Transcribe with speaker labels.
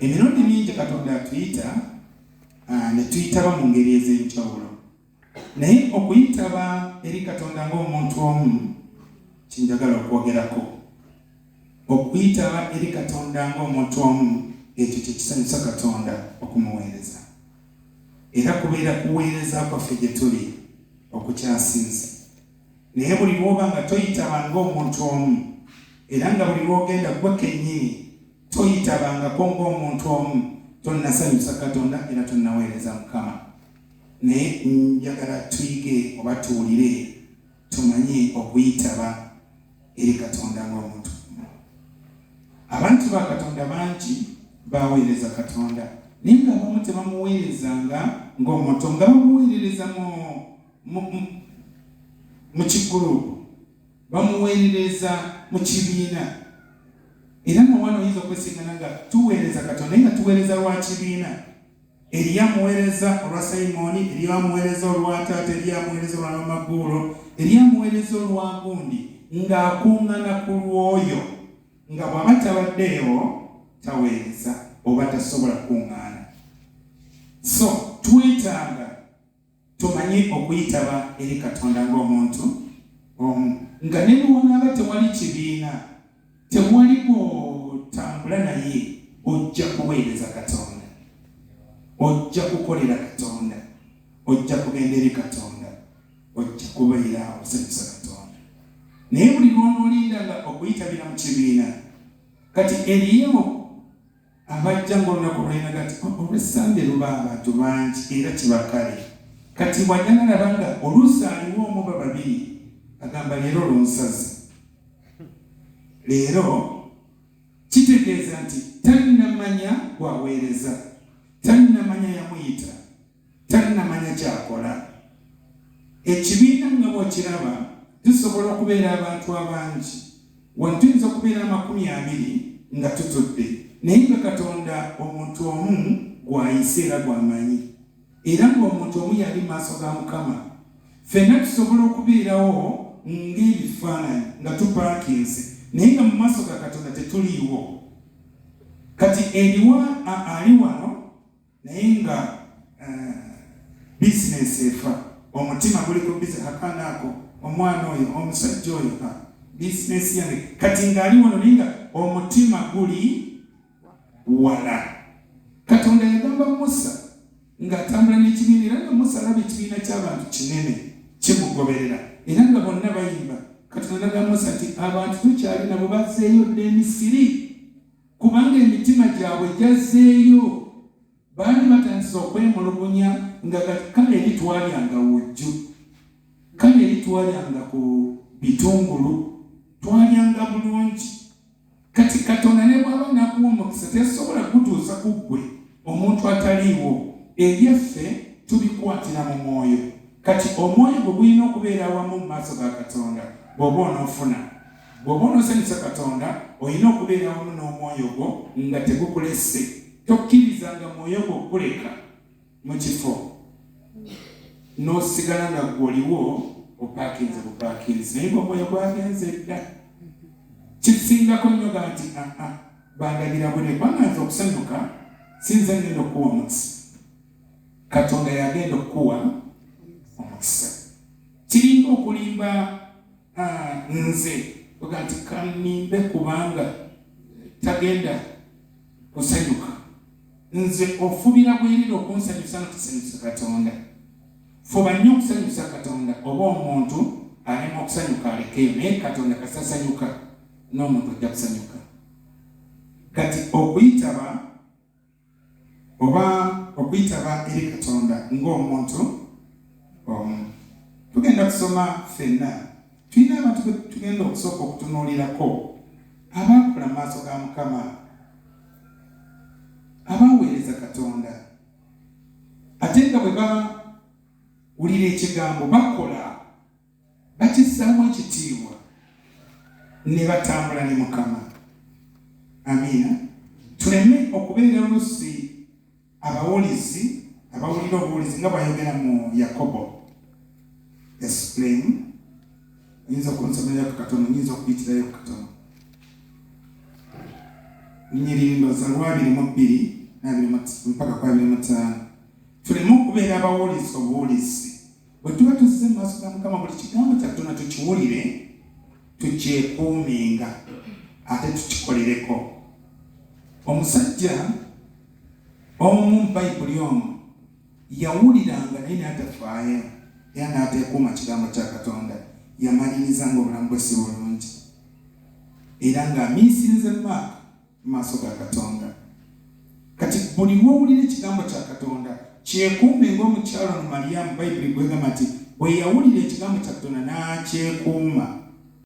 Speaker 1: emirundi mingi Katonda atuyita ne tuyitaba mu ngeri ez'enjawulo, naye okuyitaba eri Katonda ng'omuntu omu kinjagala okwogerako. Okuyitaba eri Katonda ng'omuntu omu ekyo kyekisanyusa Katonda okumuweereza, era kubeera kuweereza kwaffe gye tuli okukyasinze. Naye buli lwoba nga toyitabanga omuntu omu, era nga buli lwogenda gwe kennyini toyitabangako ng'omuntu omu, tonnasanyusa Katonda era tonnaweereza Mukama. Naye njagala tuyige oba tuwulire tumanye okuyitaba eri Katonda ng'omuntu. Abantu ba Katonda bangi baweereza Katonda, naye ng'abamu tebamuweerezanga ng'omuntu, nga bamuweerereza mu kigulupu, bamuweerereza mu kibiina. Era nawana oyinza okwesingana nga tuweereza Katonda naye nga tuweereza lwa kibiina. Eriyo amuweereza olwa Simoni, eriyo amuweereza olwa taata, eriyo amuweereza olwa Magulo, eriyo amuweereza olwa gundi, ng'akuŋŋana ku lwoyo nga bw'aba tabaddeewo taweereza oba tasobola kuŋŋaana. So twetaaga tumanye okuyitaba eri Katonda ng'omuntu omu, nga ne bw'onaaba tewali kibiina, tewali bw'otambula naye, ojja kuweereza Katonda, ojja kukolera Katonda, ojja kugenda eri Katonda, ojja kubeera okusanyusa Katonda. Naye buli lw'onoolindanga okuyitabira mu kibiina, kati eriyo abajja ng'olunaku lwena kati olw'essande luba abantu bangi era kibakale. Kati bw'ajja nalaba nga oluusi aliwo omu oba babiri, agamba leero lunsaze. Leero kitegeeza nti tannamanya gwaweereza, tannamanya yamuyita, tannamanya kyakola. Ekibiina nga bw'okiraba tusobola okubeera abantu abangi, wano tuyinza okubeera 20 nga tutudde, naye nga Katonda omuntu omu gw'ayise era gw'amanyi, era ng'omuntu omu yali maaso ga Mukama. Ffenna tusobola okubeerawo ng'ebifaananyi nga tupaakinze, naye nga mu maaso ga Katonda tetuliiwo. Kati eriwa ali wano naye nga bizinesi efa, omutima guli ku bizinesi, akaana ako, omwana oyo, omusajja oyo, bizinesi yange, kati ng'ali wano naye nga omutima guli wala. Katonda yagamba Musa ng'atambula n'ekibiina, era nga Musa alaba ekibiina ky'abantu kinene kimugoberera, era nga bonna bayimba. Katonda n'agamba Musa nti abantu tukyali nabo bazzeeyo dda e Misiri, kubanga emitima gyabwe gyazzeeyo. Baali batandise okwemulugunya nga kale eri twalyanga wujju, kale eri twalyanga ku bitungulu, twalyanga bulungi. Kati Katonda ne bw'aba n'akuwa omukisa tesobola kutuusa ku ggwe omuntu ataliiwo. Ebyaffe tubikwatira mu mwoyo. Kati omwoyo gwe gulina okubeera awamu mu maaso ga Katonda bw'oba onoofuna. Bw'oba onoosanyusa Katonda olina okubeera awamu n'omwoyo gwo nga tegukulesse. Tokkirizanga mwoyo gwo kuleka mu kifo n'osigala nga gw'oliwo opaakinze bupaakinze, naye ng'omwoyo gwagenze dda. Kisingako nnyo ga nti bandabira bwene kubanga nze okusanyuka sinze ngenda okuwa omukisa, Katonda yagenda okuwa omukisa. Kiringa okulimba nze oga nti kanimbe kubanga tagenda kusanyuka. Nze ofubira bwerere okunsanyusa notusanyusa Katonda. Fuba nnyo okusanyusa Katonda, oba omuntu alema okusanyuka alekeyo, naye Katonda kasasanyuka n'omuntu ojja kusanyuka. Kati okuyitaba oba okuyitaba eri Katonda ng'omuntu omu, tugenda kusoma ffenna, tulina abantu tugenda okusooka okutunuulirako abaakola mu maaso ga Mukama, abaweereza Katonda, ate nga bwe bawulira ekigambo bakola, bakissaamu ekitiibwa ne batambula ne Mukama. Amiina. Tuleme okubeera oluusi abawulizi, abawulira obuwulizi nga bwayogera mu Yakobo. Explain. Nyinza okunsomera ku katono, nyinza okuyitirayo ku katono. Nnyirindo za 22 mpaka 25. Tulemu okubeera abawulizi obuwulizi. Bwe tuba tuzze mu maaso ga Mukama buli kigambo kya Katonda tukiwulire, tukyekuumenga ate tukikolereko. Omusajja omu mu Bayibuli omu yawuliranga naye n'atafaayo era n'ateekuuma kigambo kya Katonda, yamalirizanga obulamu bwe si bulungi era ng'amiisiriza mu maaso ga Katonda. Kati buli lw'owulira ekigambo kya Katonda kyekuume ng'omukyalo no Mariyamu Bayibuli bw'egamba nti bwe yawulira ekigambo kya Katonda n'akyekuuma